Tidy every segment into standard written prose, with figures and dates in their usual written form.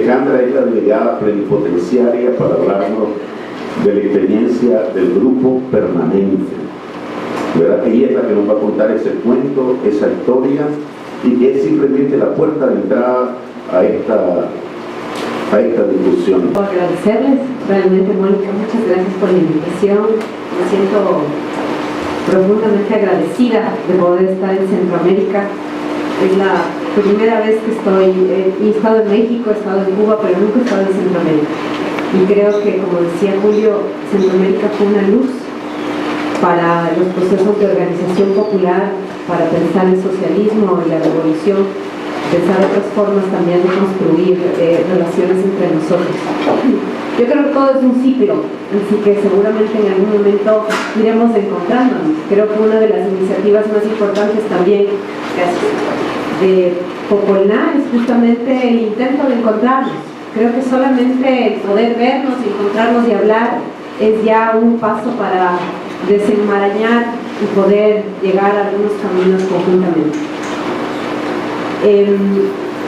Alejandra es la delegada plenipotenciaria para hablarnos de la experiencia del grupo permanente, ¿verdad? Ella es la que nos va a contar ese cuento, esa historia, y es simplemente la puerta de entrada a esta discusión. Agradecerles, realmente, Mónica, muchas gracias por la invitación. Me siento profundamente agradecida de poder estar en Centroamérica. Es la primera vez que estoy, he estado en México, he estado en Cuba, pero nunca he estado en Centroamérica. Y creo que, como decía Julio, Centroamérica fue una luz para los procesos de organización popular, para pensar el socialismo y la revolución, pensar otras formas también de construir relaciones entre nosotros. Yo creo que todo es un ciclo, así que seguramente en algún momento iremos encontrándonos. Creo que una de las iniciativas más importantes también de Popolná es justamente el intento de encontrarnos. Creo que solamente el poder vernos, encontrarnos y hablar es ya un paso para desenmarañar y poder llegar a algunos caminos conjuntamente.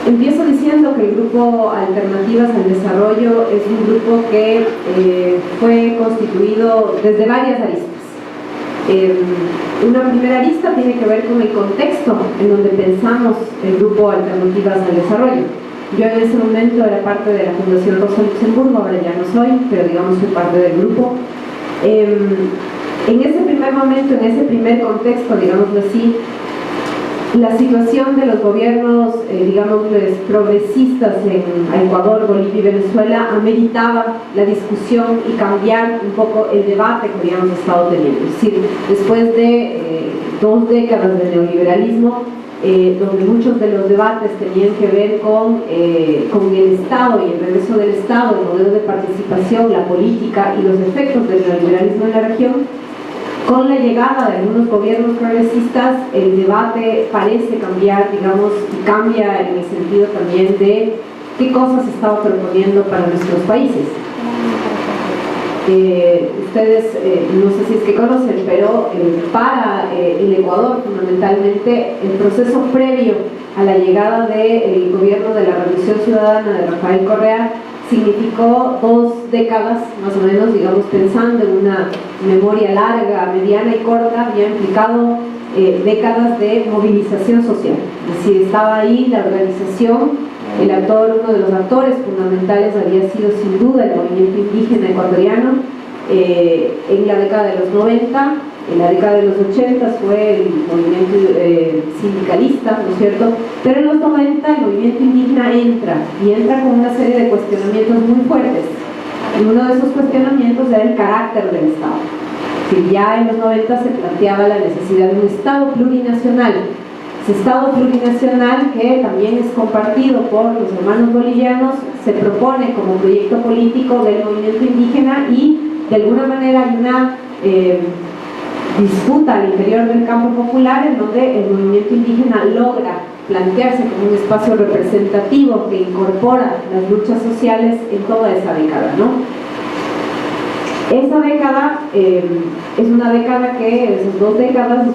Empiezo diciendo que el grupo Alternativas al Desarrollo es un grupo que fue constituido desde varias aristas. Una primera arista tiene que ver con el contexto en donde pensamos el grupo Alternativas al Desarrollo. Yo en ese momento era parte de la Fundación Rosa Luxemburgo, ahora ya no soy, pero digamos soy parte del grupo. En ese primer momento, en ese primer contexto, digámoslo así, la situación de los gobiernos, digámosles, progresistas en Ecuador, Bolivia y Venezuela ameritaba la discusión y cambiar un poco el debate que habíamos estado teniendo. Es decir, después de 2 décadas de neoliberalismo, donde muchos de los debates tenían que ver con el Estado y el regreso del Estado, el modelo de participación, la política y los efectos del neoliberalismo en la región, con la llegada de algunos gobiernos progresistas, el debate parece cambiar, digamos, y cambia en el sentido también de qué cosas se estaba proponiendo para nuestros países. Ustedes, no sé si es que conocen, pero para el Ecuador, fundamentalmente, el proceso previo a la llegada del gobierno de la Revolución Ciudadana de Rafael Correa significó 2 décadas, más o menos, digamos, pensando en una memoria larga, mediana y corta, había implicado décadas de movilización social. Es decir, estaba ahí la organización, uno de los actores fundamentales había sido sin duda el movimiento indígena ecuatoriano en la década de los 90, en la década de los 80 fue el movimiento sindicalista, ¿no es cierto? Pero en los 90 el movimiento indígena entra con una serie de cuestionamientos muy fuertes. Y uno de esos cuestionamientos era el carácter del Estado. Que ya en los 90 se planteaba la necesidad de un Estado plurinacional. Ese Estado plurinacional, que también es compartido por los hermanos bolivianos, se propone como proyecto político del movimiento indígena y de alguna manera hay una disputa al interior del campo popular en donde el movimiento indígena logra plantearse como un espacio representativo que incorpora las luchas sociales en toda esa década, ¿no? Esa década es una década que, esas 2 décadas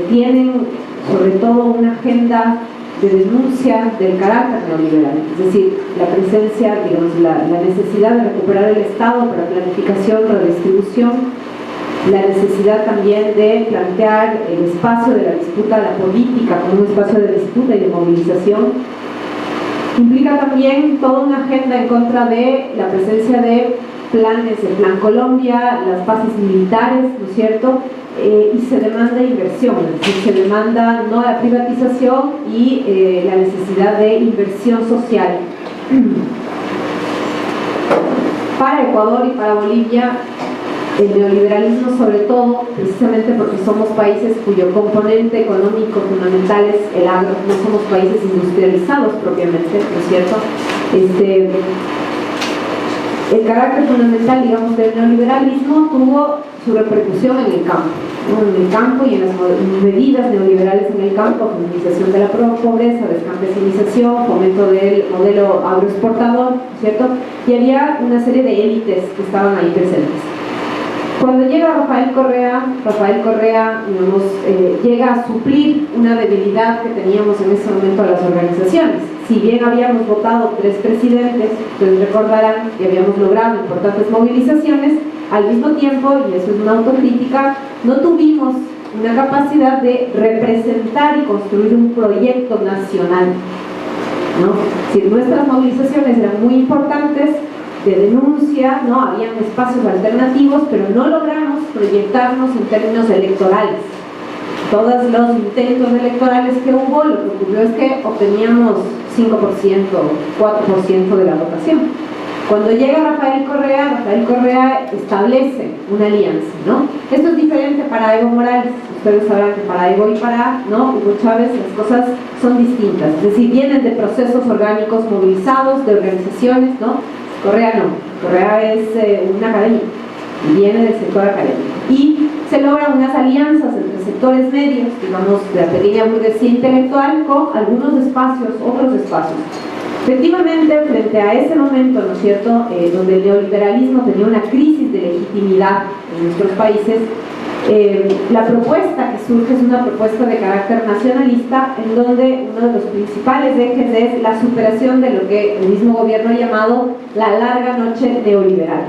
tienen sobre todo una agenda de denuncia del carácter neoliberal, es decir, la presencia, digamos, la necesidad de recuperar el Estado para planificación, redistribución, la necesidad también de plantear el espacio de la disputa, la política como un espacio de disputa y de movilización. Implica también toda una agenda en contra de la presencia de planes, el Plan Colombia, las bases militares, ¿no es cierto? Y se demanda inversión, es decir, se demanda no la privatización y la necesidad de inversión social. Para Ecuador y para Bolivia, el neoliberalismo, sobre todo, precisamente porque somos países cuyo componente económico fundamental es el agro, no somos países industrializados propiamente, ¿no es cierto? El carácter fundamental, digamos, del neoliberalismo tuvo su repercusión en el campo, ¿no? En el campo y en las medidas neoliberales en el campo, feminización de la pobreza, descampesinización, fomento del modelo agroexportador, ¿cierto? Y había una serie de élites que estaban ahí presentes. Cuando llega Rafael Correa, digamos, llega a suplir una debilidad que teníamos en ese momento las organizaciones. Si bien habíamos votado 3 presidentes, ustedes recordarán que habíamos logrado importantes movilizaciones, al mismo tiempo, y eso es una autocrítica, no tuvimos una capacidad de representar y construir un proyecto nacional, ¿no? Si nuestras movilizaciones eran muy importantes, de denuncia, ¿no? Habían espacios alternativos, pero no logramos proyectarnos en términos electorales. Todos los intentos electorales que hubo, lo que ocurrió es que obteníamos 5%, 4% de la votación. Cuando llega Rafael Correa establece una alianza, ¿no? Esto es diferente para Evo Morales. Ustedes sabrán que para Evo y para Hugo Chávez las cosas son distintas. Es decir, vienen de procesos orgánicos movilizados, de organizaciones, ¿no? Correa no. Correa es una academia, viene del sector académico. Y se logran unas alianzas entre sectores medios, digamos, de la pequeña burguesía intelectual, con algunos espacios, otros espacios. Efectivamente, frente a ese momento, ¿no es cierto?, donde el neoliberalismo tenía una crisis de legitimidad en nuestros países, la propuesta que surge es una propuesta de carácter nacionalista, en donde uno de los principales ejes es la superación de lo que el mismo gobierno ha llamado la larga noche neoliberal.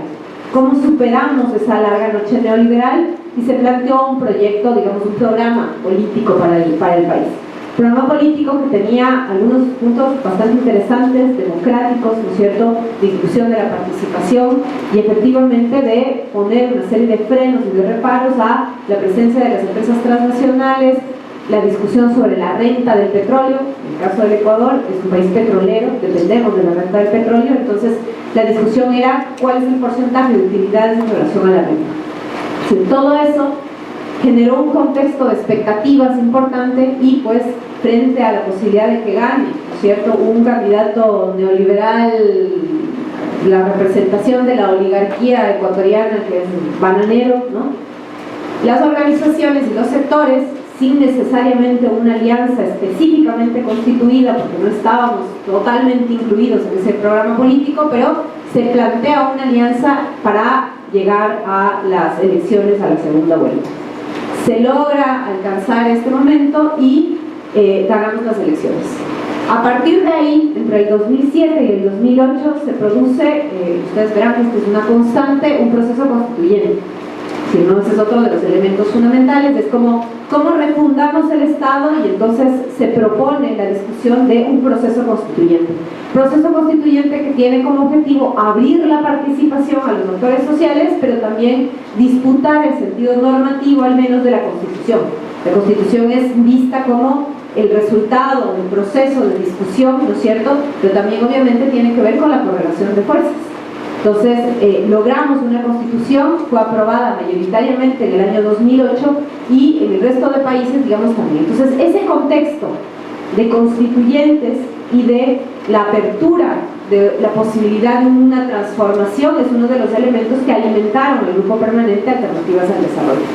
¿Cómo superamos esa larga noche neoliberal? Y se planteó un proyecto, digamos, un programa político para el país. Programa político que tenía algunos puntos bastante interesantes, democráticos, ¿no es cierto?, de inclusión de la participación y efectivamente de poner una serie de frenos y de reparos a la presencia de las empresas transnacionales, la discusión sobre la renta del petróleo. En el caso del Ecuador, es un país petrolero, dependemos de la renta del petróleo, entonces la discusión era cuál es el porcentaje de utilidades en relación a la renta. Sí, todo eso generó un contexto de expectativas importante y pues frente a la posibilidad de que gane, ¿no es cierto?, un candidato neoliberal, la representación de la oligarquía ecuatoriana que es bananero, ¿no? Las organizaciones y los sectores, sin necesariamente una alianza específicamente constituida, porque no estábamos totalmente incluidos en ese programa político, pero se plantea una alianza para llegar a las elecciones a la segunda vuelta. Se logra alcanzar este momento y ganamos las elecciones. A partir de ahí, entre el 2007 y el 2008, se produce, ustedes verán que esto es una constante, un proceso constituyente. Si no, ese es otro de los elementos fundamentales, es como cómo refundamos el Estado, y entonces se propone la discusión de un proceso constituyente. Proceso constituyente que tiene como objetivo abrir la participación a los actores sociales, pero también disputar el sentido normativo, al menos, de la Constitución. La Constitución es vista como el resultado del proceso de discusión, ¿no es cierto?, pero también obviamente tiene que ver con la correlación de fuerzas. Entonces, logramos una constitución, fue aprobada mayoritariamente en el año 2008 y en el resto de países, digamos, también. Entonces, ese contexto de constituyentes y de la apertura de la posibilidad de una transformación es uno de los elementos que alimentaron el Grupo Permanente Alternativas al Desarrollo.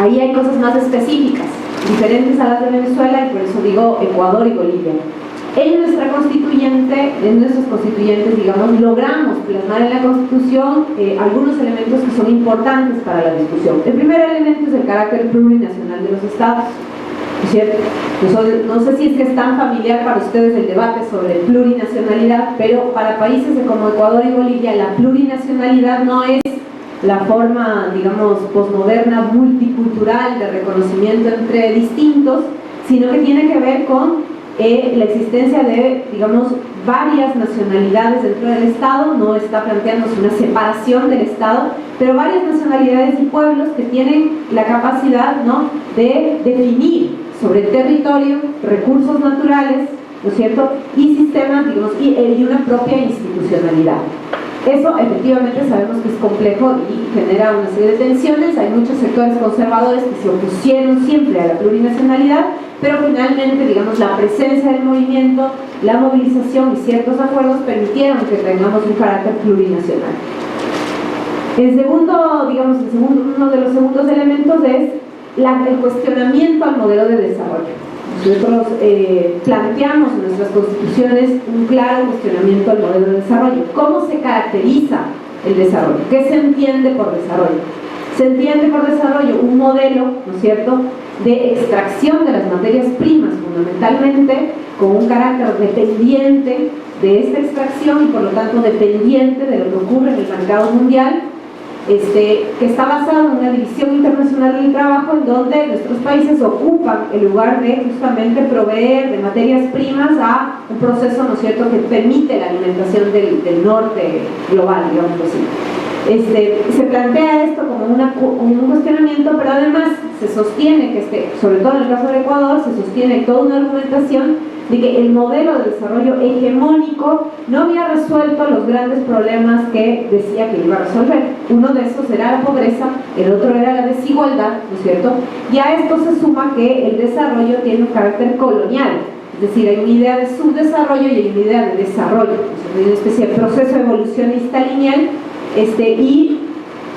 Ahí hay cosas más específicas, diferentes a las de Venezuela, y por eso digo Ecuador y Bolivia. En nuestras constituyentes, digamos, logramos plasmar en la Constitución algunos elementos que son importantes para la discusión. El primer elemento es el carácter plurinacional de los estados, ¿no es cierto? No sé si es que es tan familiar para ustedes el debate sobre plurinacionalidad, pero para países como Ecuador y Bolivia, la plurinacionalidad no es la forma, digamos, posmoderna, multicultural de reconocimiento entre distintos, sino que tiene que ver con la existencia de, digamos, varias nacionalidades dentro del Estado. No está planteándose una separación del Estado, pero varias nacionalidades y pueblos que tienen la capacidad, ¿no?, de definir sobre el territorio, recursos naturales, ¿no es cierto?, y sistemas, digamos, y una propia institucionalidad. Eso efectivamente sabemos que es complejo y genera una serie de tensiones. Hay muchos sectores conservadores que se opusieron siempre a la plurinacionalidad, pero finalmente, digamos, la presencia del movimiento, la movilización y ciertos acuerdos permitieron que tengamos un carácter plurinacional. Uno de los segundos elementos es el cuestionamiento al modelo de desarrollo. Nosotros planteamos en nuestras constituciones un claro cuestionamiento al modelo de desarrollo. ¿Cómo se caracteriza el desarrollo. ¿Qué se entiende por desarrollo? Se entiende por desarrollo un modelo, ¿no es cierto?, de extracción de las materias primas, fundamentalmente con un carácter dependiente de esta extracción y por lo tanto dependiente de lo que ocurre en el mercado mundial, que está basado en una división internacional del trabajo en donde nuestros países ocupan el lugar de justamente proveer de materias primas a un proceso, ¿no es cierto?, que permite la alimentación del norte global, digamos así. Se plantea esto como un cuestionamiento, pero además se sostiene que, sobre todo en el caso del Ecuador, se sostiene toda una argumentación de que el modelo de desarrollo hegemónico no había resuelto los grandes problemas que decía que iba a resolver. Uno de esos era la pobreza, el otro era la desigualdad, ¿no es cierto? Y a esto se suma que el desarrollo tiene un carácter colonial, es decir, hay una idea de subdesarrollo y hay una idea de desarrollo, o sea, hay una especie de proceso evolucionista lineal, y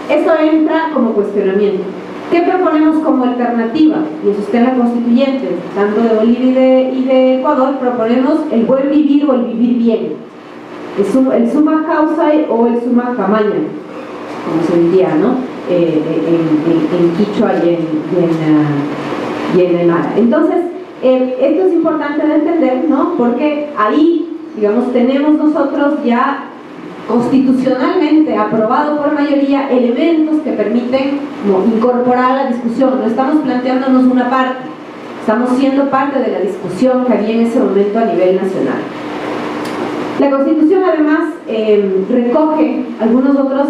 esto entra como cuestionamiento. ¿Qué proponemos como alternativa? Y eso está en la constituyente, tanto de Bolivia y de Ecuador. Proponemos el buen vivir o el vivir bien, el summa causa o el summa camaña, como se diría, ¿no? En quichua y en aymara. Entonces, esto es importante de entender, ¿no? Porque ahí, digamos, tenemos nosotros ya constitucionalmente aprobado por mayoría elementos que permiten incorporar la discusión. No estamos planteándonos una parte, estamos siendo parte de la discusión que había en ese momento a nivel nacional. La Constitución además recoge algunos otros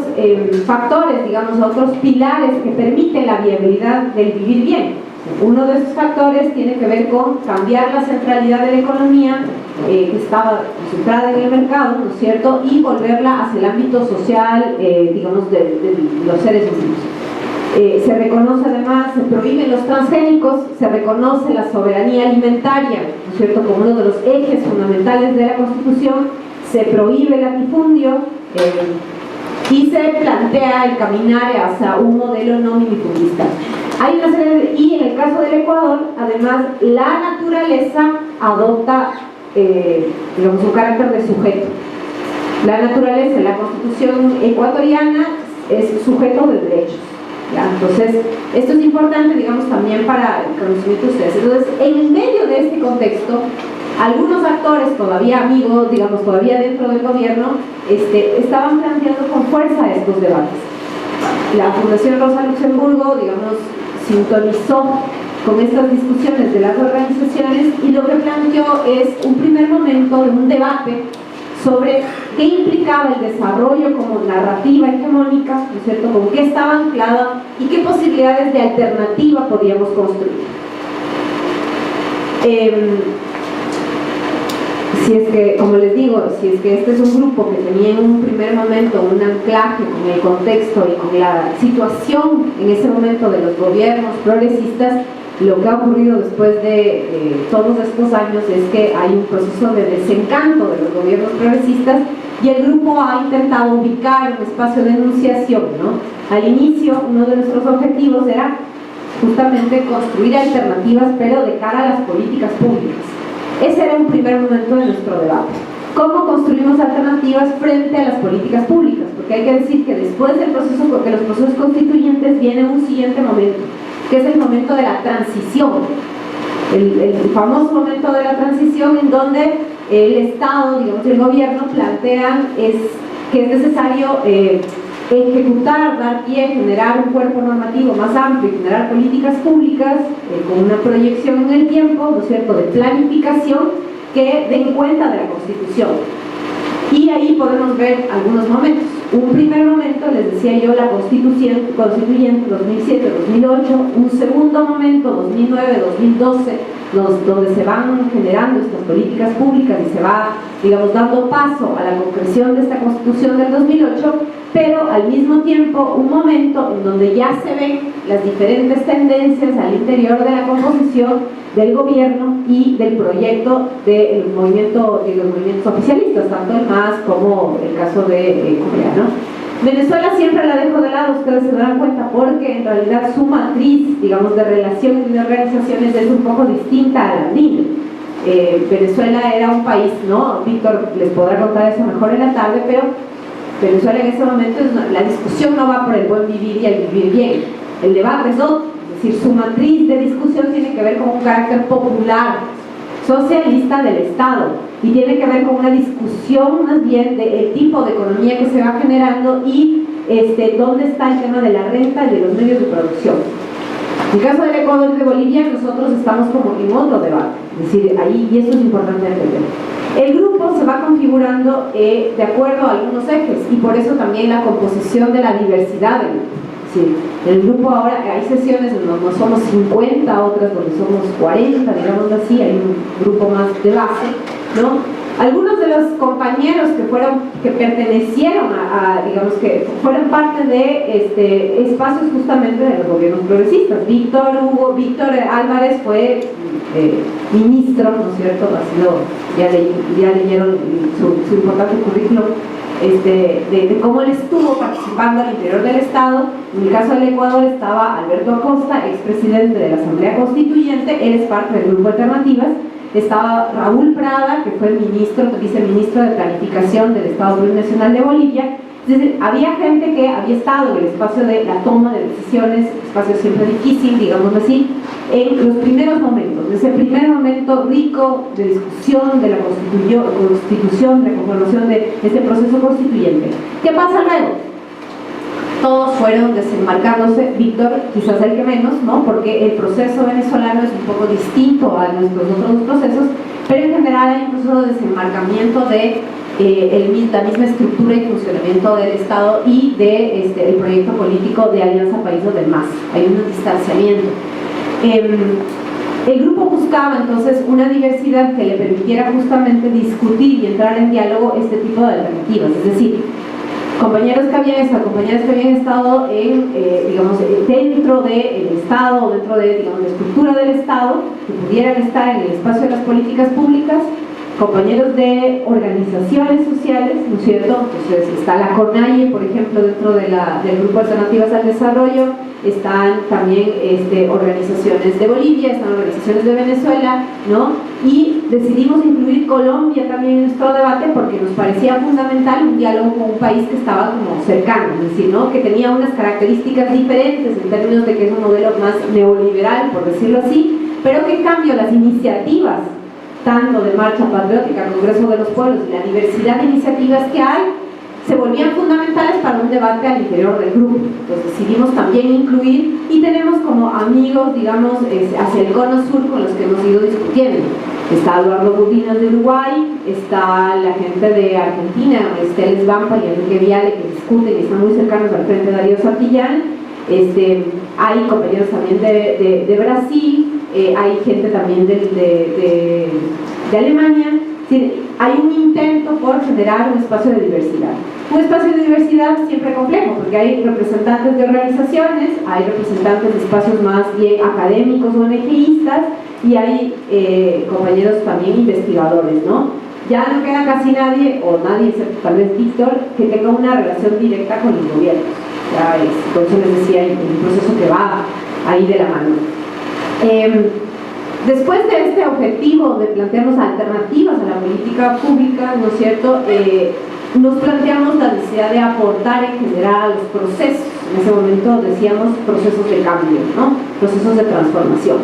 factores, digamos, otros pilares que permiten la viabilidad del vivir bien. Uno de esos factores tiene que ver con cambiar la centralidad de la economía que estaba concentrada en el mercado, ¿no es cierto?, y volverla hacia el ámbito social, digamos, de los seres humanos. Se reconoce además, se prohíben los transgénicos, se reconoce la soberanía alimentaria, ¿no es cierto?, como uno de los ejes fundamentales de la Constitución, se prohíbe el latifundio y se plantea el caminar hacia un modelo no minifundista. Hay una serie y en el caso del Ecuador, además, la naturaleza adopta, digamos, un carácter de sujeto. La naturaleza en la Constitución ecuatoriana es sujeto de derechos, ¿ya? Entonces, esto es importante, digamos, también para el conocimiento de ustedes. Entonces, en medio de este contexto, algunos actores todavía amigos, digamos, todavía dentro del gobierno, estaban planteando con fuerza estos debates. La Fundación Rosa Luxemburgo, digamos, sintonizó con estas discusiones de las organizaciones y lo que planteó es un primer momento de un debate sobre qué implicaba el desarrollo como narrativa hegemónica, ¿no es cierto?, con qué estaba anclada y qué posibilidades de alternativa podíamos construir. Si es que, como les digo, si es que este es un grupo que tenía en un primer momento un anclaje con el contexto y con la situación en ese momento de los gobiernos progresistas, lo que ha ocurrido después de todos estos años es que hay un proceso de desencanto de los gobiernos progresistas y el grupo ha intentado ubicar un espacio de enunciación, ¿no? Al inicio, uno de nuestros objetivos era justamente construir alternativas, pero de cara a las políticas públicas. Ese era un primer momento de nuestro debate. ¿Cómo construimos alternativas frente a las políticas públicas? Porque hay que decir que después del proceso, porque los procesos constituyentes viene un siguiente momento, que es el momento de la transición. El famoso momento de la transición en donde el Estado, digamos, el gobierno plantean que es necesario ejecutar, dar pie, generar un cuerpo normativo más amplio, generar políticas públicas con una proyección en el tiempo, ¿no es cierto?, de planificación que den cuenta de la Constitución. Y ahí podemos ver algunos momentos. Un primer momento, les decía yo, la constituyente 2007-2008, un segundo momento, 2009-2012, donde se van generando estas políticas públicas y se va, digamos, dando paso a la concreción de esta Constitución del 2008, pero al mismo tiempo un momento en donde ya se ven las diferentes tendencias al interior de la composición del gobierno y del proyecto de los movimientos oficialistas, tanto el MAS como el caso de Correa, ¿no? Venezuela siempre la dejo de lado, ustedes se darán cuenta, porque en realidad su matriz, digamos, de relaciones y de organizaciones es un poco distinta a la andina. Venezuela era un país, ¿no? Víctor les podrá contar eso mejor en la tarde, pero Venezuela en ese momento, la discusión no va por el buen vivir y el vivir bien, el debate es otro, es decir, su matriz de discusión tiene que ver con un carácter popular, socialista del Estado, y tiene que ver con una discusión más bien del tipo de economía que se va generando y dónde está el tema de la renta y de los medios de producción. En el caso del Ecuador y de Bolivia, nosotros estamos como en otro debate, es decir, ahí, y eso es importante entender. El grupo se va configurando de acuerdo a algunos ejes, y por eso también la composición de la diversidad del grupo. Sí, el grupo ahora, hay sesiones donde no somos 50, otras donde somos 40, digamos así, hay un grupo más de base, ¿no? Algunos de los compañeros que pertenecieron digamos que fueron parte de espacios justamente de los gobiernos progresistas. Víctor Álvarez fue ministro, ¿no es cierto? Ya leyeron su importante currículum. De cómo él estuvo participando al interior del Estado. En el caso del Ecuador estaba Alberto Acosta, expresidente de la Asamblea Constituyente, él es parte del grupo Alternativas. Estaba Raúl Prada, que fue viceministro de Planificación del Estado Plurinacional de Bolivia. Es decir, había gente que había estado en el espacio de la toma de decisiones, espacio siempre difícil, digamos así, en los primeros momentos, ese primer momento rico de discusión de la constitución, de la conformación de este proceso constituyente. ¿Qué pasa luego? Todos fueron desenmarcándose, Víctor quizás el que menos, ¿no? Porque el proceso venezolano es un poco distinto a nuestros otros procesos, pero en general hay un proceso de desenmarcamiento de la misma estructura y funcionamiento del Estado y de el proyecto político de Alianza País del MAS. Hay un distanciamiento. El grupo buscaba entonces una diversidad que le permitiera justamente discutir y entrar en diálogo este tipo de alternativas, es decir, compañeros que habían estado digamos, dentro del Estado, dentro de digamos, la estructura del Estado, que pudieran estar en el espacio de las políticas públicas, compañeros de organizaciones sociales, ¿no es cierto? Entonces está la CONAIE, por ejemplo, dentro del Grupo Alternativas al Desarrollo, están también organizaciones de Bolivia, están organizaciones de Venezuela, ¿no? Y decidimos incluir Colombia también en nuestro debate porque nos parecía fundamental un diálogo con un país que estaba como cercano, es decir, ¿no? Que tenía unas características diferentes en términos de que es un modelo más neoliberal, por decirlo así, pero que en cambio las iniciativas tanto de Marcha Patriótica, Congreso de los Pueblos y la diversidad de iniciativas que hay se volvían fundamentales para un debate al interior del grupo. Entonces decidimos también incluir y tenemos como amigos, digamos, hacia el cono sur con los que hemos ido discutiendo. Está Eduardo Gudinas de Uruguay, está la gente de Argentina, Esteles Vampa y Enrique Viale, que discuten y están muy cercanos al frente de Darío Santillán. Hay compañeros también de Brasil, hay gente también de Alemania. Es decir, hay un intento por generar un espacio de diversidad. Un espacio de diversidad siempre complejo, porque hay representantes de organizaciones, hay representantes de espacios más bien académicos o ONGistas, y hay compañeros también investigadores, ¿no? Ya no queda casi nadie, o nadie, excepto tal vez Víctor, que tenga una relación directa con el gobierno. Ya es, por eso les decía, hay un proceso que va ahí de la mano. Después de este objetivo de plantearnos alternativas a la política pública, ¿no es cierto?, nos planteamos la necesidad de aportar en general a los procesos. En ese momento decíamos procesos de cambio, ¿no?, procesos de transformación.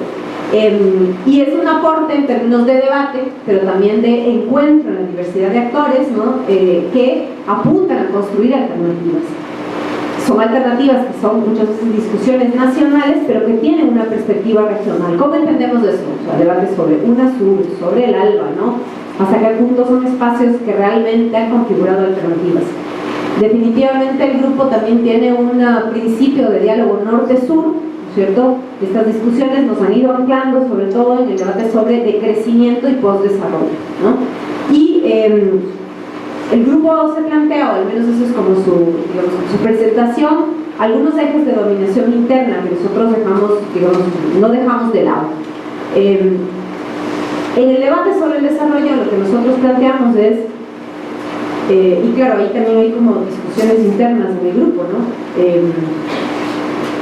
Y es un aporte en términos de debate, pero también de encuentro en la diversidad de actores, ¿no?, que apuntan a construir alternativas. Son alternativas que son muchas veces discusiones nacionales, pero que tienen una perspectiva regional. ¿Cómo entendemos eso? O sea, debates sobre UNASUR, sobre el ALBA, ¿no? ¿Hasta qué punto son espacios que realmente han configurado alternativas? Definitivamente el grupo también tiene un principio de diálogo norte-sur, ¿no es cierto? Estas discusiones nos han ido anclando sobre todo en el debate sobre decrecimiento y postdesarrollo, ¿no? Y el grupo se plantea, o al menos eso es como su presentación, algunos ejes de dominación interna que nosotros no dejamos de lado. En el debate sobre el desarrollo lo que nosotros planteamos es, y claro, ahí también hay como discusiones internas en el grupo, ¿no?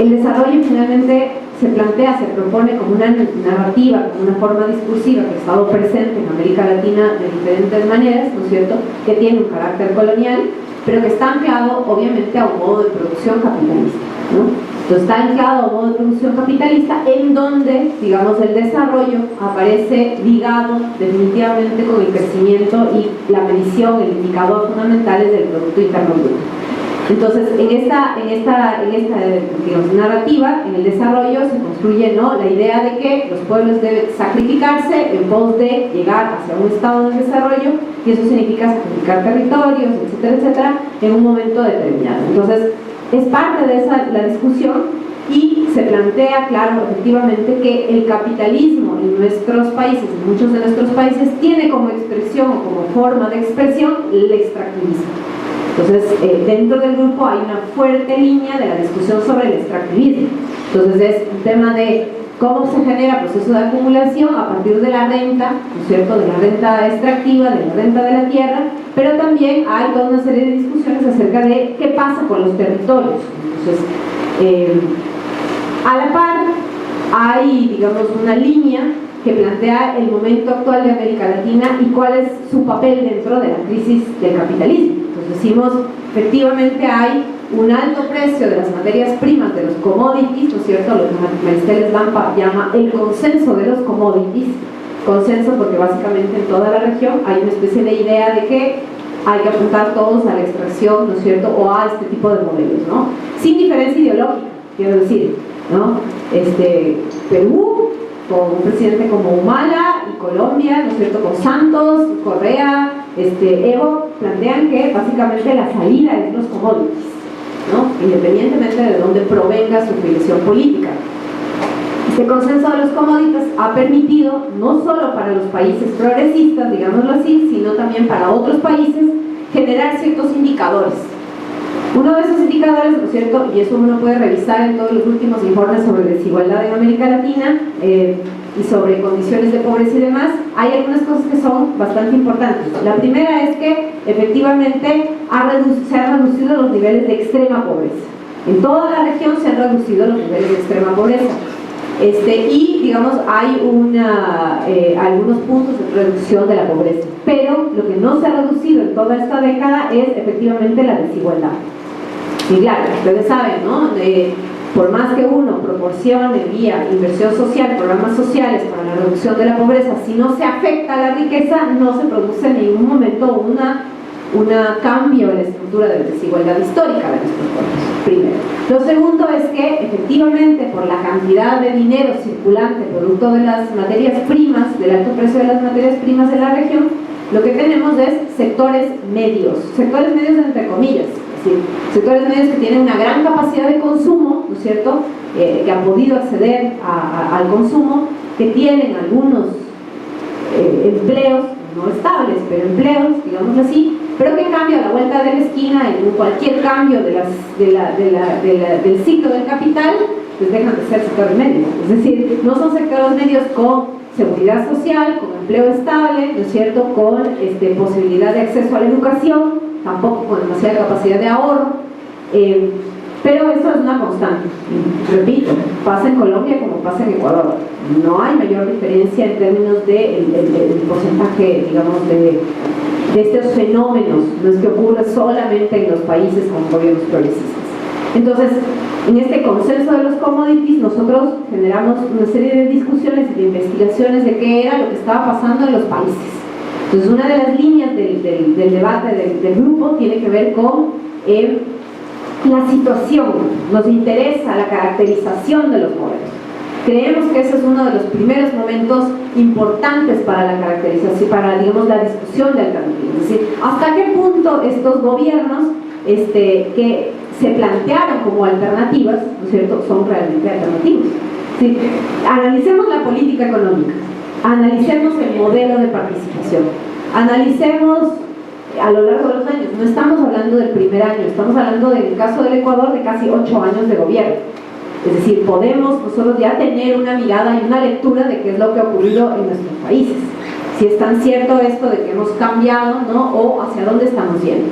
El desarrollo finalmente se plantea, se propone como una narrativa, como una forma discursiva que ha estado presente en América Latina de diferentes maneras, ¿no es cierto?, que tiene un carácter colonial, pero que está anclado obviamente a un modo de producción capitalista, ¿no? Entonces está anclado a un modo de producción capitalista en donde, digamos, el desarrollo aparece ligado definitivamente con el crecimiento y la medición, el indicador fundamental es del Producto Interno Bruto. Entonces, en esta digamos, narrativa, en el desarrollo se construye, ¿no?, la idea de que los pueblos deben sacrificarse en pos de llegar hacia un estado de desarrollo, y eso significa sacrificar territorios, etcétera, etcétera, en un momento determinado. Entonces, es parte de la discusión y se plantea, claro, efectivamente, que el capitalismo en nuestros países, en muchos de nuestros países, tiene como expresión o como forma de expresión el extractivismo. Entonces, dentro del grupo hay una fuerte línea de la discusión sobre el extractivismo. Entonces, es un tema de cómo se genera proceso de acumulación a partir de la renta, ¿no es cierto?, de la renta extractiva, de la renta de la tierra, pero también hay toda una serie de discusiones acerca de qué pasa con los territorios. Entonces, a la par, hay, digamos, una línea que plantea el momento actual de América Latina y cuál es su papel dentro de la crisis del capitalismo. Entonces decimos, efectivamente hay un alto precio de las materias primas, de los commodities, ¿no es cierto?, lo que Maristela Eslampa llama el consenso de los commodities, consenso porque básicamente en toda la región hay una especie de idea de que hay que apuntar todos a la extracción, ¿no es cierto?, o a este tipo de modelos, ¿no?, sin diferencia ideológica, quiero decir, ¿no? Perú, con un presidente como Humala, y Colombia, ¿no es cierto?, con Santos, Correa, Evo, plantean que básicamente la salida es los commodities, ¿no?, independientemente de dónde provenga su filiación política. Este consenso de los commodities ha permitido, no solo para los países progresistas, digámoslo así, sino también para otros países, generar ciertos indicadores. Uno de esos indicadores, ¿no es cierto?, y eso uno puede revisar en todos los últimos informes sobre desigualdad en América Latina y sobre condiciones de pobreza y demás, hay algunas cosas que son bastante importantes. La primera es que efectivamente se han reducido los niveles de extrema pobreza. En toda la región se han reducido los niveles de extrema pobreza. Y digamos hay algunos puntos de reducción de la pobreza, pero lo que no se ha reducido en toda esta década es efectivamente la desigualdad. Y claro, ustedes saben, ¿no?, por más que uno proporcione vía inversión social, programas sociales para la reducción de la pobreza, si no se afecta a la riqueza, no se produce en ningún momento un cambio en la estructura de desigualdad histórica de nuestros pueblos, primero. Lo segundo es que efectivamente por la cantidad de dinero circulante producto de las materias primas, del alto precio de las materias primas en la región, lo que tenemos es sectores medios entre comillas, es decir, sectores medios que tienen una gran capacidad de consumo, ¿no es cierto?, que han podido acceder al consumo, que tienen algunos empleos, no estables, pero empleos, digámoslo así, pero que en cambio a la vuelta de la esquina, en cualquier cambio del ciclo del capital, pues dejan de ser sectores medios. Es decir, no son sectores medios con seguridad social, con empleo estable, ¿no es cierto?, con posibilidad de acceso a la educación, tampoco con demasiada capacidad de ahorro, pero eso es una constante. Repito, pasa en Colombia como pasa en Ecuador. No hay mayor diferencia en términos del porcentaje, digamos, de estos fenómenos. No es que ocurra solamente en los países con gobiernos progresistas. Entonces, en este consenso de los commodities, nosotros generamos una serie de discusiones y de investigaciones de qué era lo que estaba pasando en los países. Entonces, una de las líneas del debate del grupo tiene que ver con la situación. Nos interesa la caracterización de los modelos. Creemos que ese es uno de los primeros momentos importantes para la caracterización, para, digamos, la discusión de alternativas. Es decir, hasta qué punto estos gobiernos que se plantearon como alternativas, ¿no es cierto?, son realmente alternativos. ¿Sí? Analicemos la política económica, analicemos el modelo de participación, analicemos a lo largo de los años. No estamos hablando del primer año, estamos hablando del caso del Ecuador de casi 8 años de gobierno. Es decir, podemos nosotros ya tener una mirada y una lectura de qué es lo que ha ocurrido en nuestros países. Si es tan cierto esto de que hemos cambiado, ¿no?, o hacia dónde estamos yendo.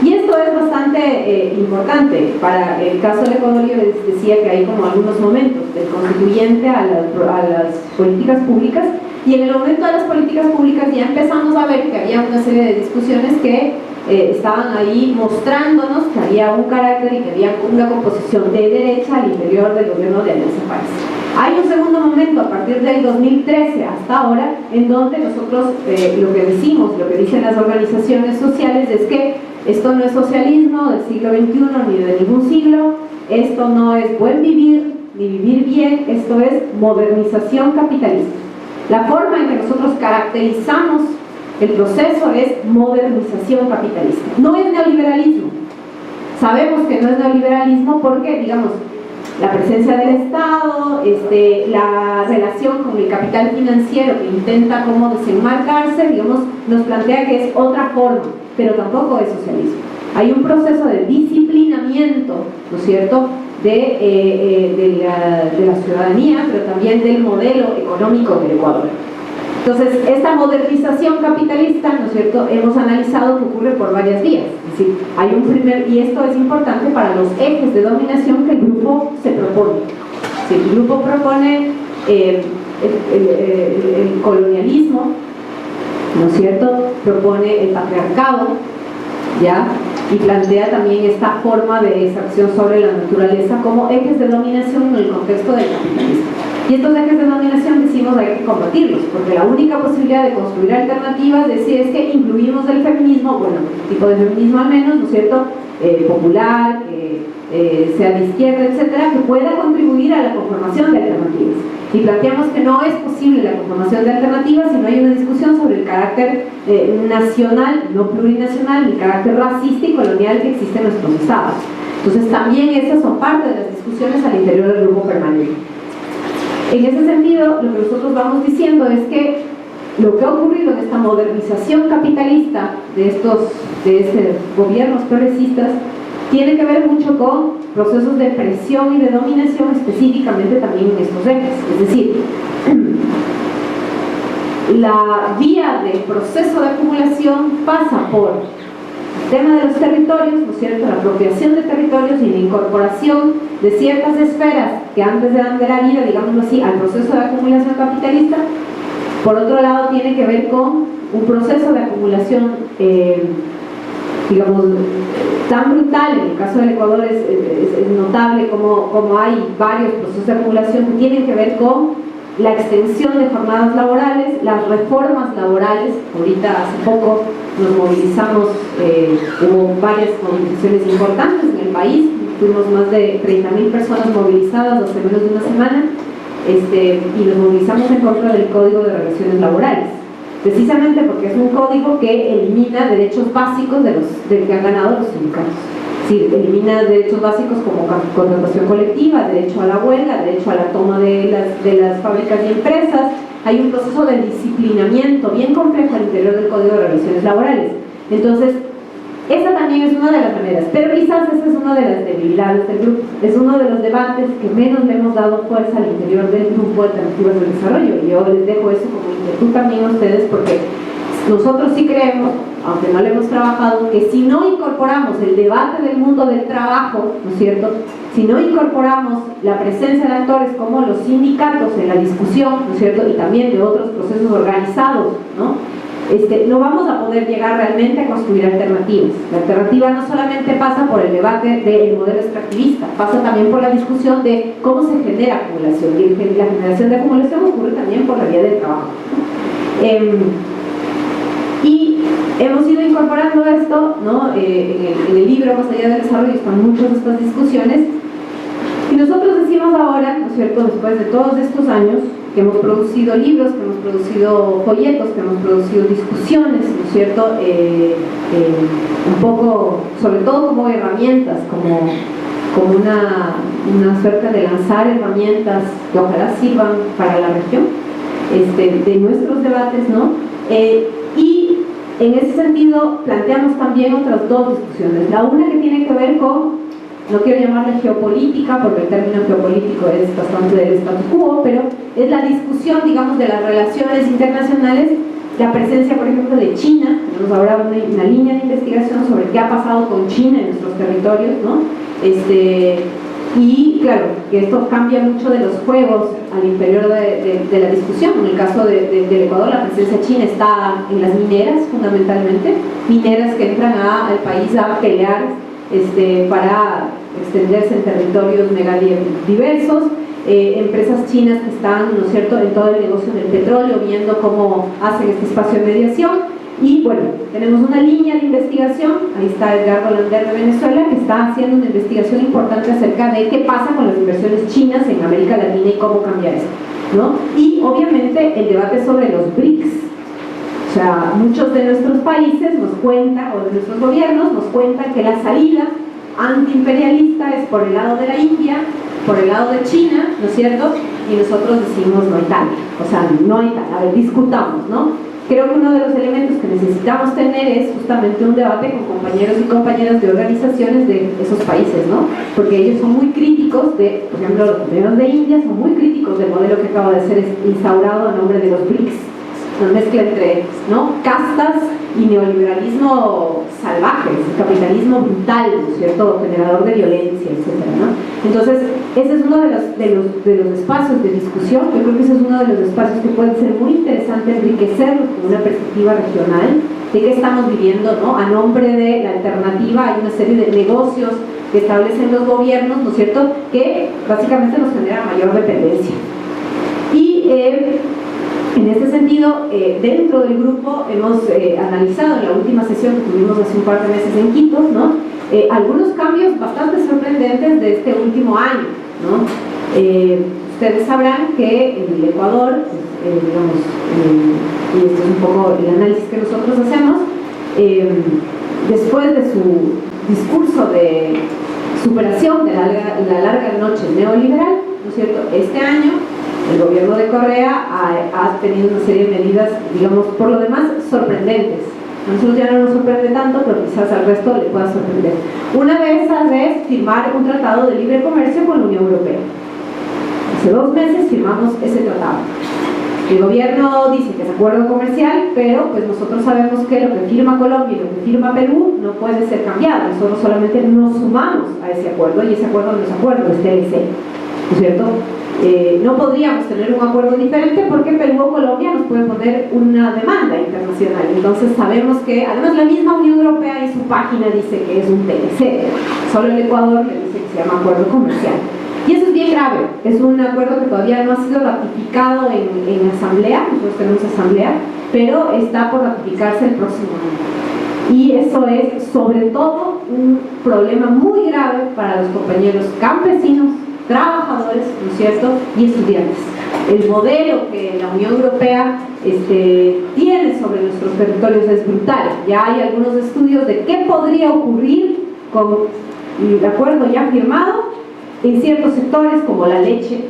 Y esto es bastante importante. Para el caso del Ecuador, yo les decía que hay como algunos momentos del constituyente a las políticas públicas, y en el momento de las políticas públicas ya empezamos a ver que había una serie de discusiones que estaban ahí mostrándonos que había un carácter y que había una composición de derecha al interior del gobierno de Alianza País. Hay un segundo momento a partir del 2013 hasta ahora en donde nosotros lo que decimos, lo que dicen las organizaciones sociales es que esto no es socialismo del siglo XXI ni de ningún siglo, esto no es buen vivir ni vivir bien, esto es modernización capitalista. La forma en que nosotros caracterizamos el proceso es modernización capitalista. No es neoliberalismo. Sabemos que no es neoliberalismo porque, digamos, la presencia del Estado, la relación con el capital financiero que intenta como desenmarcarse, digamos, nos plantea que es otra forma, pero tampoco es socialismo. Hay un proceso de disciplinamiento, ¿no es cierto?, de la ciudadanía, pero también del modelo económico del Ecuador. Entonces, esta modernización capitalista, ¿no es cierto?, hemos analizado que ocurre por varias vías. Es decir, hay un primer, y esto es importante para los ejes de dominación que el grupo se propone. Si el grupo propone el colonialismo, ¿no es cierto?, propone el patriarcado, ¿ya?, y plantea también esta forma de exacción sobre la naturaleza como ejes de dominación en el contexto del capitalismo. Y estos ejes de dominación decimos hay que combatirlos, porque la única posibilidad de construir alternativas es que incluimos el feminismo, bueno, tipo de feminismo al menos, ¿no es cierto?, popular, que sea de izquierda, etcétera, que pueda contribuir a la conformación de alternativas. Y planteamos que no es posible la conformación de alternativas si no hay una discusión sobre el carácter nacional, no plurinacional, el carácter racista y colonial que existe en nuestros estados. Entonces también esas son parte de las discusiones al interior del grupo permanente. En ese sentido, lo que nosotros vamos diciendo es que lo que ha ocurrido en esta modernización capitalista de estos gobiernos progresistas tiene que ver mucho con procesos de presión y de dominación, específicamente también en estos ejes. Es decir, la vía del proceso de acumulación pasa por el tema de los territorios, ¿no es cierto?, la apropiación de territorios y la incorporación de ciertas esferas que antes eran de la vida, digámoslo así, al proceso de acumulación capitalista. Por otro lado, tiene que ver con un proceso de acumulación digamos, tan brutal. En el caso del Ecuador es notable como hay varios procesos de acumulación que tienen que ver con la extensión de jornadas laborales, las reformas laborales. Ahorita hace poco nos movilizamos, hubo varias movilizaciones importantes en el país, tuvimos más de 30.000 personas movilizadas hace menos de una semana, y nos movilizamos en contra del Código de Relaciones Laborales, precisamente porque es un código que elimina derechos básicos del que han ganado los sindicatos. Sí, elimina derechos básicos como contratación colectiva, derecho a la huelga, derecho a la toma de las fábricas y empresas. Hay un proceso de disciplinamiento bien complejo al interior del Código de Relaciones Laborales. Entonces, esa también es una de las maneras, pero quizás esa es una de las debilidades del grupo. Es uno de los debates que menos le hemos dado fuerza al interior del grupo de Alternativas del Desarrollo, y yo les dejo eso como inquietud también a ustedes, porque nosotros sí creemos, aunque no lo hemos trabajado, que si no incorporamos el debate del mundo del trabajo, ¿no es cierto?, si no incorporamos la presencia de actores como los sindicatos en la discusión, ¿no es cierto?, y también de otros procesos organizados, ¿no?, no vamos a poder llegar realmente a construir alternativas. La alternativa no solamente pasa por el debate del modelo extractivista, pasa también por la discusión de cómo se genera acumulación, y la generación de acumulación ocurre también por la vía del trabajo, ¿no? Y hemos ido incorporando esto, ¿no? En el libro Más allá del desarrollo están muchas de estas discusiones, y nosotros decimos ahora, ¿no es cierto?, después de todos estos años que hemos producido libros, que hemos producido folletos, que hemos producido discusiones, ¿no es cierto?, un poco, sobre todo como herramientas, como una suerte de lanzar herramientas que ojalá sirvan para la región, de nuestros debates, ¿no? Y en ese sentido planteamos también otras dos discusiones. La una que tiene que ver con, no quiero llamarle geopolítica porque el término geopolítico es bastante del status quo, pero es la discusión, digamos, de las relaciones internacionales, la presencia, por ejemplo, de China, tenemos ahora una línea de investigación sobre qué ha pasado con China en nuestros territorios, ¿no? Y claro, que esto cambia mucho de los juegos al interior de la discusión. En el caso del Ecuador, la presencia china está en las mineras, fundamentalmente, mineras que entran al país a pelear para extenderse en territorios mega diversos, empresas chinas que están, ¿no es cierto?, en todo el negocio del petróleo, viendo cómo hacen este espacio de mediación. Y bueno, tenemos una línea de investigación, ahí está Edgardo Lander de Venezuela, que está haciendo una investigación importante acerca de qué pasa con las inversiones chinas en América Latina y cómo cambiar esto, ¿no? Y obviamente el debate sobre los BRICS. O sea, muchos de nuestros países nos cuentan, o de nuestros gobiernos nos cuentan que la salida antiimperialista es por el lado de la India, por el lado de China, ¿no es cierto? Y nosotros decimos no hay tal, o sea, no hay tal, a ver, discutamos, ¿no? Creo que uno de los elementos que necesitamos tener es justamente un debate con compañeros y compañeras de organizaciones de esos países, ¿no? Porque ellos son muy críticos de, por ejemplo, los compañeros de India son muy críticos del modelo que acaba de ser instaurado a nombre de los BRICS, una mezcla entre, ¿no?, castas y neoliberalismo salvaje, capitalismo brutal, ¿no es cierto?, generador de violencia, etcétera, ¿no? Entonces, ese es uno de los espacios de discusión. Yo creo que ese es uno de los espacios que puede ser muy interesante enriquecerlo con una perspectiva regional de qué estamos viviendo, ¿no? A nombre de la alternativa hay una serie de negocios que establecen los gobiernos, ¿no es cierto?, que básicamente nos generan mayor dependencia. Y en este sentido, dentro del grupo hemos analizado en la última sesión que tuvimos hace un par de meses en Quito, ¿no?, algunos cambios bastante sorprendentes de este último año, ¿no? Ustedes sabrán que en el Ecuador, y esto es un poco el análisis que nosotros hacemos, después de su discurso de superación de la larga noche neoliberal, ¿no es cierto?, este año el gobierno de Correa ha tenido una serie de medidas, digamos, por lo demás, sorprendentes. A nosotros ya no nos sorprende tanto, pero quizás al resto le pueda sorprender. Una de esas es firmar un tratado de libre comercio con la Unión Europea. Hace 2 meses firmamos ese tratado. El gobierno dice que es acuerdo comercial, pero pues nosotros sabemos que lo que firma Colombia y lo que firma Perú no puede ser cambiado. Nosotros solamente nos sumamos a ese acuerdo, y ese acuerdo no es acuerdo, es TLC, ¿no es cierto? No podríamos tener un acuerdo diferente porque Perú o Colombia nos pueden poner una demanda internacional. Entonces sabemos que, además, la misma Unión Europea en su página dice que es un TLC, solo el Ecuador le dice que se llama acuerdo comercial. Y eso es bien grave, es un acuerdo que todavía no ha sido ratificado en asamblea, nosotros tenemos asamblea, pero está por ratificarse el próximo año. Y eso es sobre todo un problema muy grave para los compañeros campesinos, trabajadores, ¿no es cierto?, y estudiantes. El modelo que la Unión Europea tiene sobre nuestros territorios es brutal. Ya hay algunos estudios de qué podría ocurrir con el acuerdo ya firmado en ciertos sectores como la leche,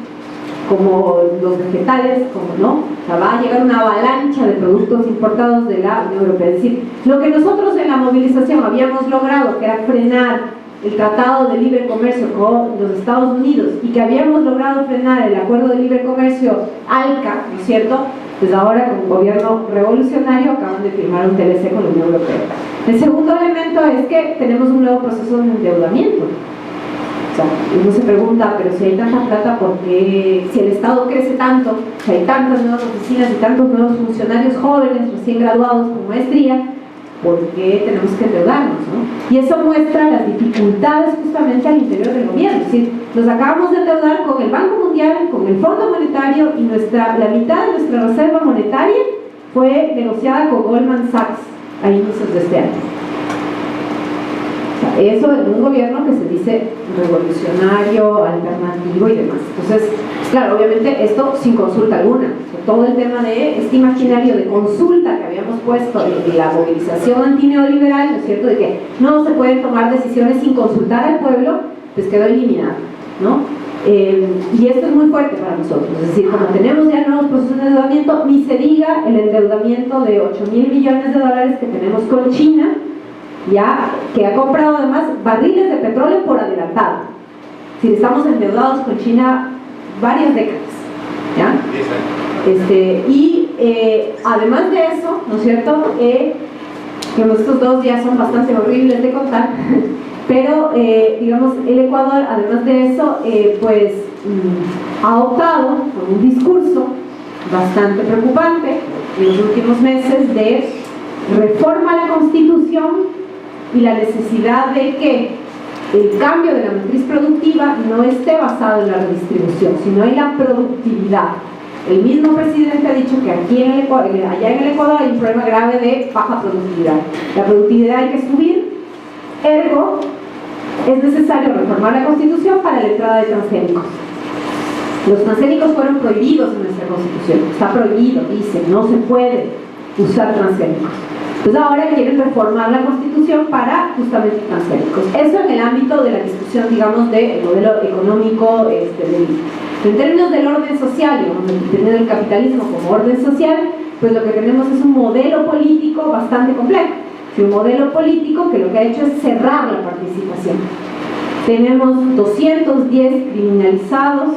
como los vegetales, como no, o sea, va a llegar una avalancha de productos importados de la Unión Europea. Es decir, lo que nosotros en la movilización habíamos logrado, que era frenar el Tratado de Libre Comercio con los Estados Unidos, y que habíamos logrado frenar el Acuerdo de Libre Comercio ALCA, ¿no es cierto?, pues ahora con un gobierno revolucionario acaban de firmar un TLC con la Unión Europea. El segundo elemento es que tenemos un nuevo proceso de endeudamiento. O sea, uno se pregunta, pero si hay tanta plata, ¿por qué? Si el Estado crece tanto, si hay tantas nuevas oficinas y tantos nuevos funcionarios jóvenes recién graduados con maestría, ¿por qué tenemos que endeudarnos, no? Y eso muestra las dificultades justamente al interior del gobierno. Es decir, nos acabamos de endeudar con el Banco Mundial, con el Fondo Monetario, y la mitad de nuestra reserva monetaria fue negociada con Goldman Sachs a inicios de este año. O sea, eso en un gobierno que se dice revolucionario, alternativo y demás. Entonces, claro, obviamente esto sin consulta alguna. O sea, todo el tema de este imaginario de consulta que habíamos puesto en la movilización antineoliberal, ¿no es cierto?, de que no se pueden tomar decisiones sin consultar al pueblo, pues quedó eliminado, ¿no? Y esto es muy fuerte para nosotros. Es decir, como tenemos ya nuevos procesos de endeudamiento, ni se diga el endeudamiento de $8.000 billones que tenemos con China, ya, que ha comprado además barriles de petróleo por adelantado. Si estamos endeudados con China varias décadas, ¿ya? Y además de eso, ¿no es cierto?, Digamos, estos dos ya son bastante horribles de contar, pero digamos, el Ecuador, además de eso, ha optado por un discurso bastante preocupante en los últimos meses de reforma a la Constitución y la necesidad de que el cambio de la matriz productiva no esté basado en la redistribución, sino en la productividad. El mismo presidente ha dicho que aquí en el Ecuador, allá en el Ecuador hay un problema grave de baja productividad. La productividad hay que subir, ergo, es necesario reformar la Constitución para la entrada de transgénicos. Los transgénicos fueron prohibidos en nuestra Constitución, está prohibido, dice, no se puede usar transgénicos. Entonces ahora quieren reformar la Constitución para justamente transgénicos. Eso en el ámbito de la discusión, digamos, del modelo económico, en términos del orden social, digamos, teniendo el capitalismo como orden social, pues lo que tenemos es un modelo político bastante complejo. Un modelo político que lo que ha hecho es cerrar la participación. Tenemos 210 criminalizados,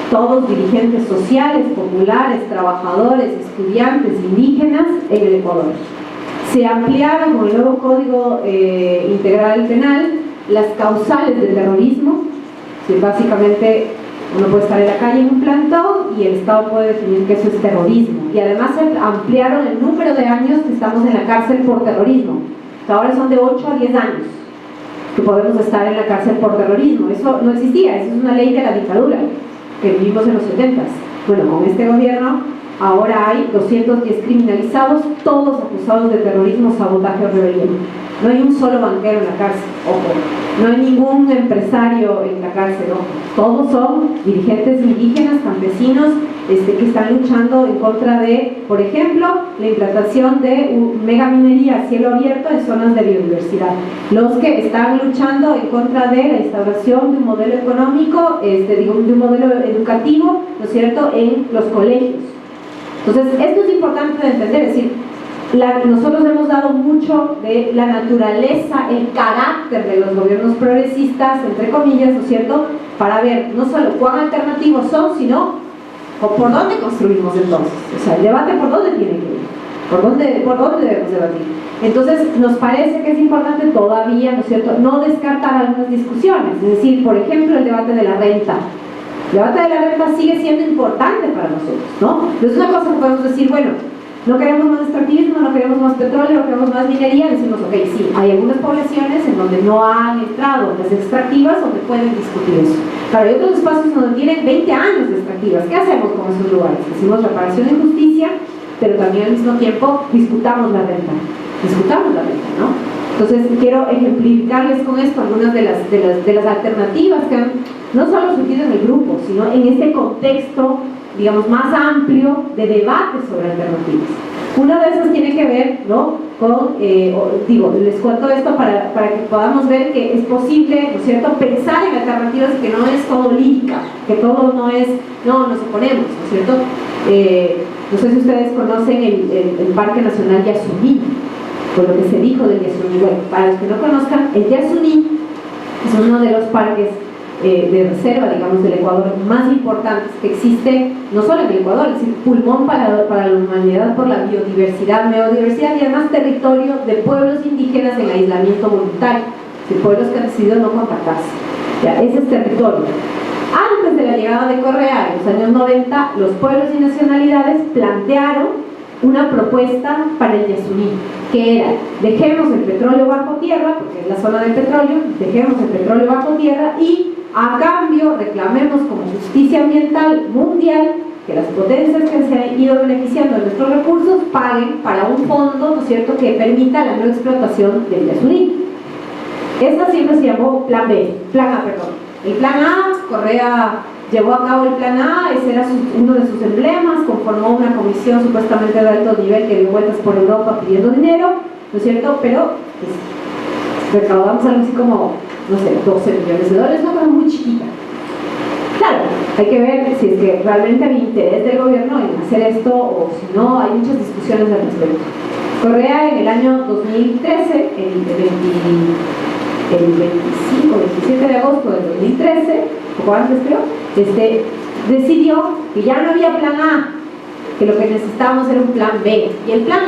todos dirigentes sociales, populares, trabajadores, estudiantes, indígenas en el Ecuador. Se ampliaron con el nuevo Código Integral Penal las causales del terrorismo, que básicamente uno puede estar en la calle en un plantón y el Estado puede definir que eso es terrorismo. Y además se ampliaron el número de años que estamos en la cárcel por terrorismo. Ahora son de 8 a 10 años que podemos estar en la cárcel por terrorismo. Eso no existía, eso es una ley de la dictadura que vivimos en los 70s. Bueno, con este gobierno ahora hay 210 criminalizados, todos acusados de terrorismo, sabotaje o rebelión. No hay un solo banquero en la cárcel, ojo. No hay ningún empresario en la cárcel, ojo. Todos son dirigentes indígenas, campesinos, que están luchando en contra de, por ejemplo, la implantación de megaminería a cielo abierto en zonas de biodiversidad. Los que están luchando en contra de la instauración de un modelo económico, de un modelo educativo, ¿no es cierto?, en los colegios. Entonces, esto es importante de entender, es decir, nosotros hemos dado mucho de la naturaleza, el carácter de los gobiernos progresistas, entre comillas, ¿no es cierto?, para ver no solo cuán alternativos son, sino por dónde construimos entonces. O sea, el debate por dónde tiene que ir, por dónde debemos debatir. Entonces, nos parece que es importante todavía, ¿no es cierto?, no descartar algunas discusiones, es decir, por ejemplo, el debate de la renta. El debate de la renta sigue siendo importante para nosotros, ¿no? No es una cosa que podemos decir, bueno, no queremos más extractivismo, no queremos más petróleo, no queremos más minería, decimos, ok, sí, hay algunas poblaciones en donde no han entrado las extractivas donde pueden discutir eso. Claro, hay otros espacios donde tienen 20 años de extractivas. ¿Qué hacemos con esos lugares? Decimos reparación y justicia, pero también al mismo tiempo discutamos la renta, ¿no? Entonces quiero ejemplificarles con esto algunas de las alternativas que han no solo surgido en el grupo, sino en este contexto, digamos, más amplio de debate sobre alternativas. Una de esas tiene que ver, ¿no?, con, les cuento esto para que podamos ver que es posible, ¿no es cierto?, pensar en alternativas, que no es todo lírica, que todo no es, no, nos oponemos, ¿no es cierto? No sé si ustedes conocen el Parque Nacional Yasuní, por lo que se dijo del Yasuní. Bueno, para los que no conozcan, el Yasuní es uno de los parques de reserva, digamos, del Ecuador más importantes que existe, no solo en el Ecuador, es decir, pulmón para la humanidad por la biodiversidad, neodiversidad y además territorio de pueblos indígenas en aislamiento voluntario, de pueblos que han decidido no contactarse. Ya, ese es territorio. Antes de la llegada de Correa, en los años 90, los pueblos y nacionalidades plantearon una propuesta para el Yasuní, que era: dejemos el petróleo bajo tierra, porque es la zona del petróleo, dejemos el petróleo bajo tierra y a cambio reclamemos como justicia ambiental mundial que las potencias que se han ido beneficiando de nuestros recursos paguen para un fondo, ¿no es cierto?, que permita la no explotación del Yasuní. Esta siempre se llamó Plan B, Plan A, perdón. El Plan A, Correa llevó a cabo el Plan A, ese era uno de sus emblemas, conformó una comisión supuestamente de alto nivel que dio vueltas por Europa pidiendo dinero, ¿no es cierto?, pero pues, recaudamos algo así como, no sé, 12 millones de dólares, una cosa muy chiquita. Claro, hay que ver si es que realmente hay interés del gobierno en hacer esto o si no, hay muchas discusiones al respecto. Correa en el año 2013, el 25 o 27 de agosto del 2013, poco antes creo, decidió que ya no había Plan A, que lo que necesitábamos era un Plan B. Y el Plan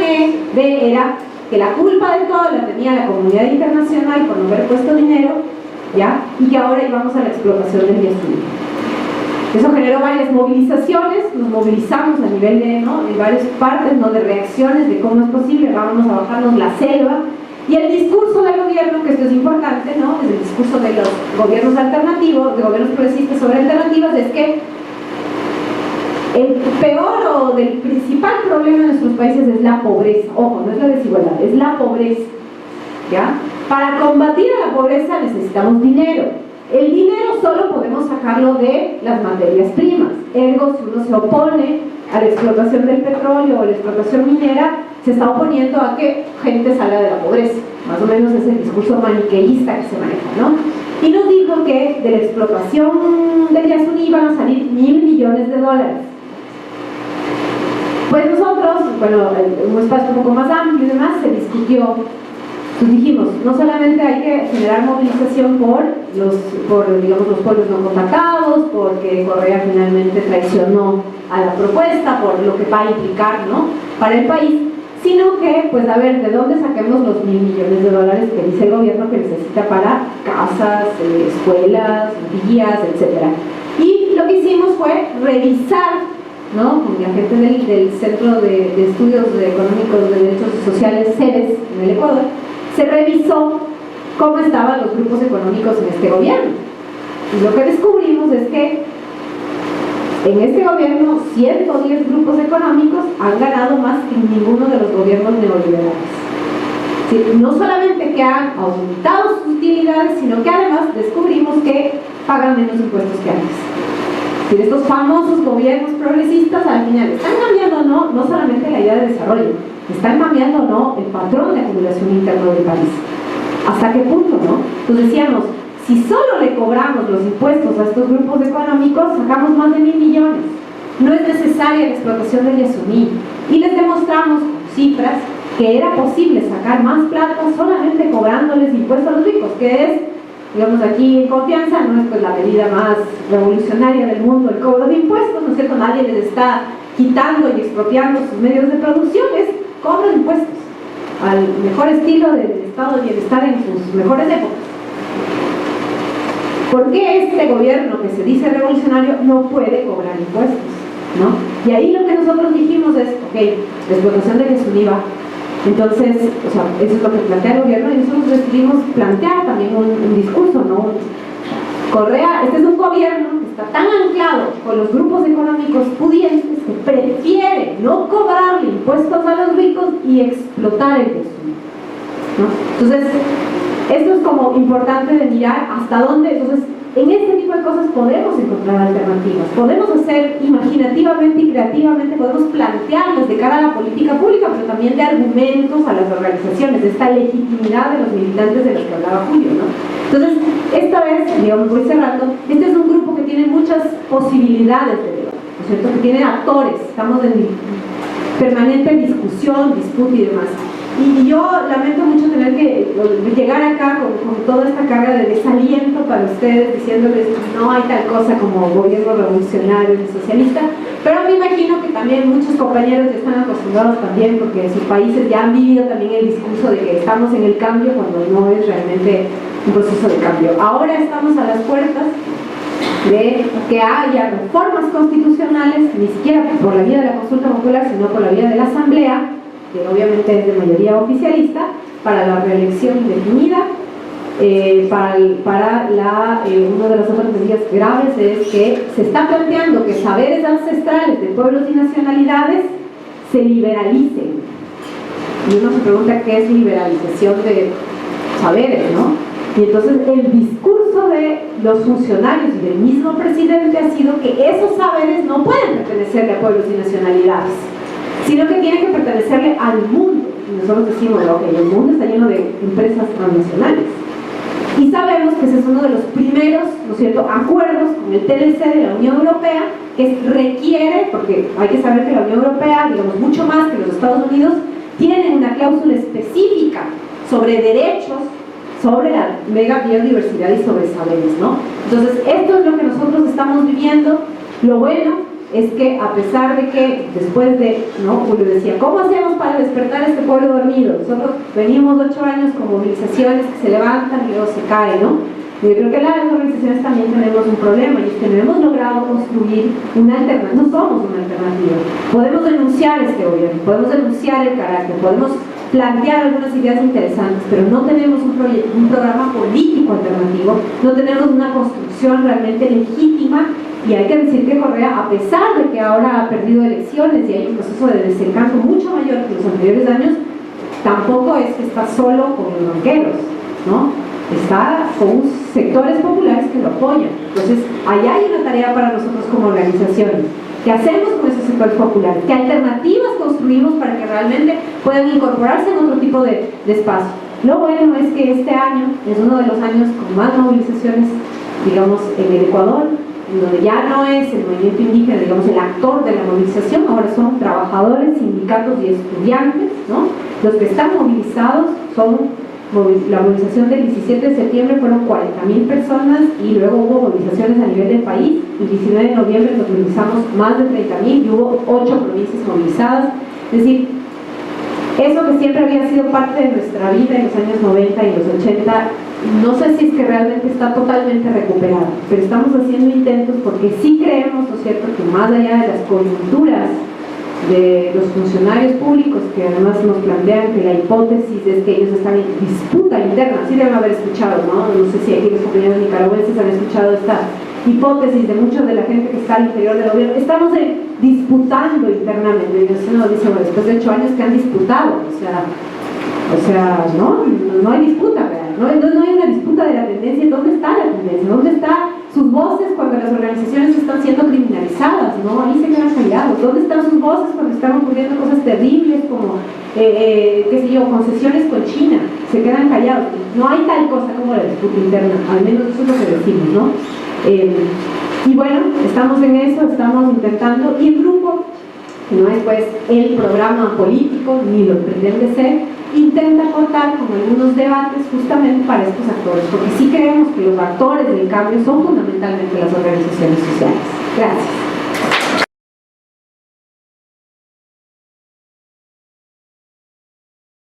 B era que la culpa de todo la tenía la comunidad internacional por no haber puesto dinero, ¿ya? Y que ahora íbamos a la explotación del Yasuní. Eso generó varias movilizaciones, nos movilizamos a nivel de, ¿no?, en varias partes, ¿no?, de reacciones de cómo es posible, vamos a bajarnos la selva. Y el discurso del gobierno, que esto es importante, ¿no?, es el discurso de los gobiernos alternativos, de gobiernos progresistas sobre alternativas, es que el peor o del principal problema de nuestros países es la pobreza. Ojo, no es la desigualdad, es la pobreza, ¿ya? Para combatir a la pobreza necesitamos dinero. El dinero solo podemos sacarlo de las materias primas. Ergo, si uno se opone a la explotación del petróleo o la explotación minera, se está oponiendo a que gente salga de la pobreza. Más o menos es el discurso maniqueísta que se maneja, ¿no? Y nos dijo que de la explotación del Yasuní iban a salir $1.000 millones. Pues nosotros, bueno, en un espacio un poco más amplio y demás, se discutió. Pues dijimos, no solamente hay que generar movilización por digamos, los pueblos no contactados, porque Correa finalmente traicionó a la propuesta, por lo que va a implicar, ¿no?, para el país, sino que, pues a ver, ¿de dónde saquemos los $1.000 millones que dice el gobierno que necesita para casas, escuelas, vías, etcétera? Y lo que hicimos fue revisar, ¿no?, con la gente del Centro de Estudios Económicos de Derechos Sociales, CEDES, en el Ecuador, se revisó cómo estaban los grupos económicos en este gobierno. Y lo que descubrimos es que en este gobierno 110 grupos económicos han ganado más que ninguno de los gobiernos neoliberales. Sí, no solamente que han aumentado sus utilidades, sino que además descubrimos que pagan menos impuestos que antes. Sí, estos famosos gobiernos progresistas al final están cambiando, no solamente la idea de desarrollo, están cambiando, ¿no?, el patrón de acumulación interna del país. ¿Hasta qué punto, no? Entonces decíamos, si solo le cobramos los impuestos a estos grupos económicos, sacamos más de $1.000 millones. No es necesaria la explotación del Yasuní. Y les demostramos con cifras que era posible sacar más plata solamente cobrándoles impuestos a los ricos, que es, digamos, aquí en confianza, no es pues la medida más revolucionaria del mundo el cobro de impuestos, ¿no es cierto? Nadie les está quitando y expropiando sus medios de producción, es cobro de impuestos al mejor estilo del estado de bienestar en sus mejores épocas. ¿Por qué este gobierno que se dice revolucionario no puede cobrar impuestos, ¿no? Y ahí lo que nosotros dijimos es, ok, la explotación de Yasuní va. Entonces, o sea, eso es lo que plantea el gobierno y nosotros decidimos plantear también un discurso, ¿no? Correa, este es un gobierno que está tan anclado con los grupos económicos pudientes que prefiere no cobrarle impuestos a los ricos y explotar el Yasuní, ¿no? Entonces, esto es como importante de mirar hasta dónde. Entonces, en este tipo de cosas podemos encontrar alternativas, podemos hacer imaginativamente y creativamente, podemos plantearlas de cara a la política pública, pero también de argumentos a las organizaciones, de esta legitimidad de los militantes de los que hablaba Julio, ¿no? Entonces, esta vez, digamos, voy cerrando, este es un grupo que tiene muchas posibilidades de debate, ¿no es cierto?, que tiene actores, estamos en permanente discusión, disputa y demás. Y yo lamento mucho tener que llegar acá con toda esta carga de desaliento para ustedes, diciéndoles que no hay tal cosa como gobierno revolucionario ni socialista, pero me imagino que también muchos compañeros ya están acostumbrados también, porque en sus países ya han vivido también el discurso de que estamos en el cambio cuando no es realmente un proceso de cambio. Ahora estamos a las puertas de que haya reformas constitucionales, ni siquiera por la vía de la consulta popular, sino por la vía de la asamblea, que obviamente es de mayoría oficialista, para la reelección indefinida. Una de las otras medidas graves es que se está planteando que saberes ancestrales de pueblos y nacionalidades se liberalicen. Y uno se pregunta qué es liberalización de saberes, ¿no? Y entonces el discurso de los funcionarios y del mismo presidente ha sido que esos saberes no pueden pertenecerle a pueblos y nacionalidades, sino que tienen que pertenecerle al mundo. Y nosotros decimos, ok, el mundo está lleno de empresas transnacionales. Y sabemos que ese es uno de los primeros, ¿no es cierto?, acuerdos con el TLC de la Unión Europea, que requiere, porque hay que saber que la Unión Europea, digamos, mucho más que los Estados Unidos, tiene una cláusula específica sobre derechos, sobre la mega biodiversidad y sobre saberes, ¿no? Entonces, esto es lo que nosotros estamos viviendo. Lo bueno es que a pesar de que después de, ¿no? Julio decía, ¿cómo hacemos para despertar a este pueblo dormido? Nosotros venimos 8 años con movilizaciones que se levantan y luego se caen, ¿no? Yo creo que las organizaciones también tenemos un problema, y es que no hemos logrado construir una alternativa, no somos una alternativa. Podemos denunciar este gobierno, podemos denunciar el carácter, podemos plantear algunas ideas interesantes, pero no tenemos un programa político alternativo, no tenemos una construcción realmente legítima. Y hay que decir que Correa, a pesar de que ahora ha perdido elecciones y hay un proceso de desencanto mucho mayor que los anteriores años, tampoco es que está solo con los banqueros, ¿no? Está con sectores populares que lo apoyan. Entonces, allá hay una tarea para nosotros como organizaciones. ¿Qué hacemos con esos sectores populares? ¿Qué alternativas construimos para que realmente puedan incorporarse en otro tipo de espacio? Lo bueno es que este año es uno de los años con más movilizaciones, digamos, en el Ecuador, en donde ya no es el movimiento indígena, digamos, el actor de la movilización, ahora son trabajadores, sindicatos y estudiantes, ¿no? Los que están movilizados son, la movilización del 17 de septiembre fueron 40.000 personas, y luego hubo movilizaciones a nivel del país. El 19 de noviembre nos movilizamos más de 30.000 y hubo 8 provincias movilizadas. Es decir, eso que siempre había sido parte de nuestra vida en los años 90 y los 80, no sé si es que realmente está totalmente recuperado, pero estamos haciendo intentos porque sí creemos, ¿no es cierto?, que más allá de las coyunturas de los funcionarios públicos, que además nos plantean que la hipótesis es que ellos están en disputa interna, sí deben haber escuchado, ¿no? No sé si aquí los compañeros nicaragüenses han escuchado esta hipótesis de mucha de la gente que está al interior del gobierno. Estamos disputando internamente, y uno dice, bueno, después de 8 años que han disputado, o sea, no hay disputa, ¿verdad? No hay una disputa de la tendencia. ¿Dónde está la tendencia? ¿Dónde están sus voces cuando las organizaciones están siendo criminalizadas? ¿No? Ahí se quedan callados. ¿Dónde están sus voces cuando están ocurriendo cosas terribles como, qué sé yo, concesiones con China? Se quedan callados. No hay tal cosa como la disputa interna, al menos eso es lo que decimos, ¿no? Y bueno, estamos en eso, estamos intentando, y el grupo, que no es pues el programa político, ni lo pretende ser, intenta contar con algunos debates justamente para estos actores, porque sí creemos que los actores del cambio son fundamentalmente las organizaciones sociales. Gracias.